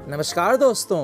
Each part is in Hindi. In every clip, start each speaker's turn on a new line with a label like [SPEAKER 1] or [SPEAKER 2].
[SPEAKER 1] नमस्कार दोस्तों,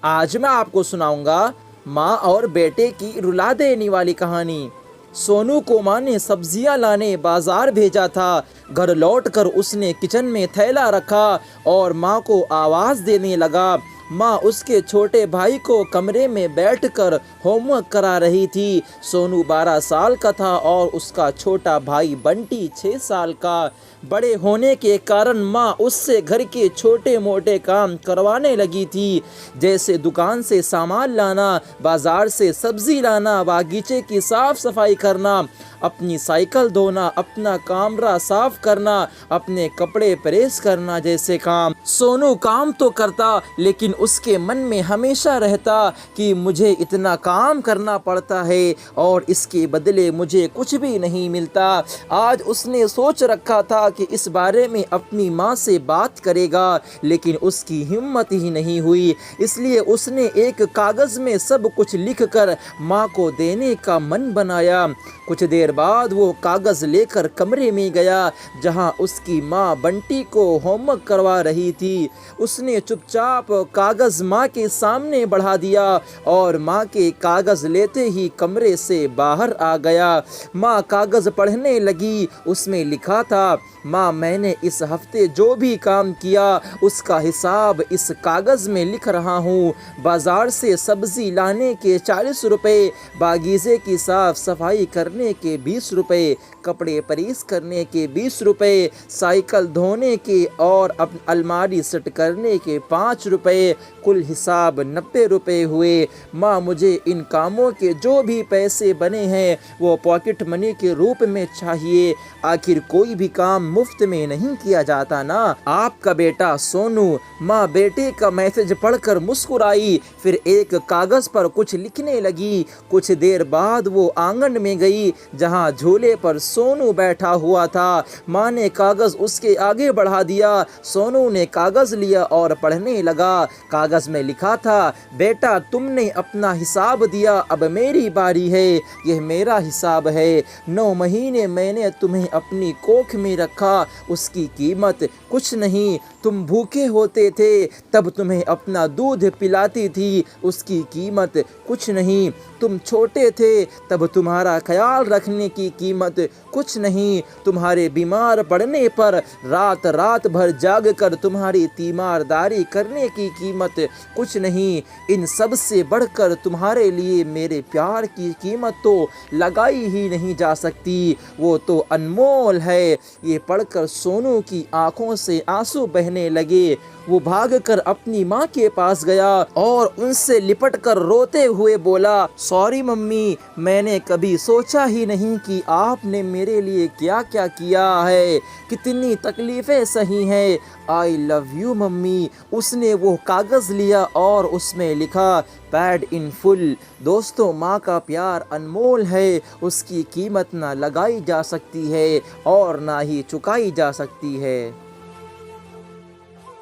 [SPEAKER 1] आज मैं आपको सुनाऊंगा माँ और बेटे की रुला देने वाली कहानी। सोनू को माँ ने सब्जियां लाने बाजार भेजा था। घर लौटकर उसने किचन में थैला रखा और माँ को आवाज़ देने लगा। माँ उसके छोटे भाई को कमरे में बैठकर होमवर्क करा रही थी। सोनू 12 साल का था और उसका छोटा भाई बंटी 6 साल का। बड़े होने के कारण माँ उससे घर के छोटे मोटे काम करवाने लगी थी, जैसे दुकान से सामान लाना, बाजार से सब्जी लाना, बागीचे की साफ सफाई करना, अपनी साइकिल धोना, अपना कमरा साफ करना, अपने कपड़े प्रेस करना जैसे काम। सोनू काम तो करता, लेकिन उसके मन में हमेशा रहता कि मुझे इतना काम करना पड़ता है और इसके बदले मुझे कुछ भी नहीं मिलता। आज उसने सोच रखा था कि इस बारे में अपनी माँ से बात करेगा, लेकिन उसकी हिम्मत ही नहीं हुई। इसलिए उसने एक कागज़ में सब कुछ लिखकर माँ को देने का मन बनाया। कुछ देर बाद वो कागज़ लेकर कमरे में गया जहाँ उसकी माँ बंटी को होमवर्क करवा रही थी। उसने चुपचाप कागज़ माँ के सामने बढ़ा दिया और माँ के कागज़ लेते ही कमरे से बाहर आ गया। माँ कागज़ पढ़ने लगी। उसमें लिखा था, माँ मैंने इस हफ्ते जो भी काम किया उसका हिसाब इस कागज़ में लिख रहा हूँ। बाज़ार से सब्ज़ी लाने के 40 रुपये, बागीचे की साफ़ सफाई करने के 20 रुपये, कपड़े प्रेस करने के 20 रुपये, साइकिल धोने के और अलमारी सेट करने के 5 रुपये, कुल हिसाब 90 रुपये हुए। माँ मुझे इन कामों के जो भी पैसे बने हैं वो पॉकेट मनी के रूप में चाहिए। आखिर कोई भी काम मुफ्त में नहीं किया जाता ना। आपका बेटा सोनू। माँ बेटे का मैसेज पढ़कर मुस्कुराई, फिर एक कागज़ पर कुछ लिखने लगी। कुछ देर बाद वो आंगन में गई जहाँ झूले पर सोनू बैठा हुआ था। माँ ने कागज़ उसके आगे बढ़ा दिया। सोनू ने कागज़ लिया और पढ़ने लगा। कागज़ में लिखा था, बेटा तुमने अपना हिसाब दिया, अब मेरी बारी है। यह मेरा हिसाब है। 9 महीने मैंने तुम्हें अपनी कोख में रखा, उसकी कीमत कुछ नहीं। तुम भूखे होते थे तब तुम्हें अपना दूध पिलाती थी, उसकी कीमत कुछ नहीं। तुम छोटे थे तब तुम्हारा ख्याल रखने की कीमत कुछ नहीं। तुम्हारे बीमार पड़ने पर रात रात भर जाग कर तुम्हारी तीमारदारी करने की कीमत कुछ नहीं। इन सब से बढ़कर तुम्हारे लिए मेरे प्यार की कीमत तो लगाई ही नहीं जा सकती, वो तो अनमोल है। ये पढ़कर सोनू की आंखों से आंसू बहने लगे। वो भागकर अपनी माँ के पास गया और उनसे लिपटकर रोते हुए बोला, सॉरी मम्मी, मैंने कभी सोचा ही नहीं कि आपने मेरे लिए क्या क्या किया है, कितनी तकलीफ़ें सही हैं। I love you mummy. उसने वो कागज़ लिया और उसमें लिखा, पैड इन फुल। दोस्तों, माँ का प्यार अनमोल है, उसकी कीमत ना लगाई जा सकती है और ना ही चुकाई जा सकती है।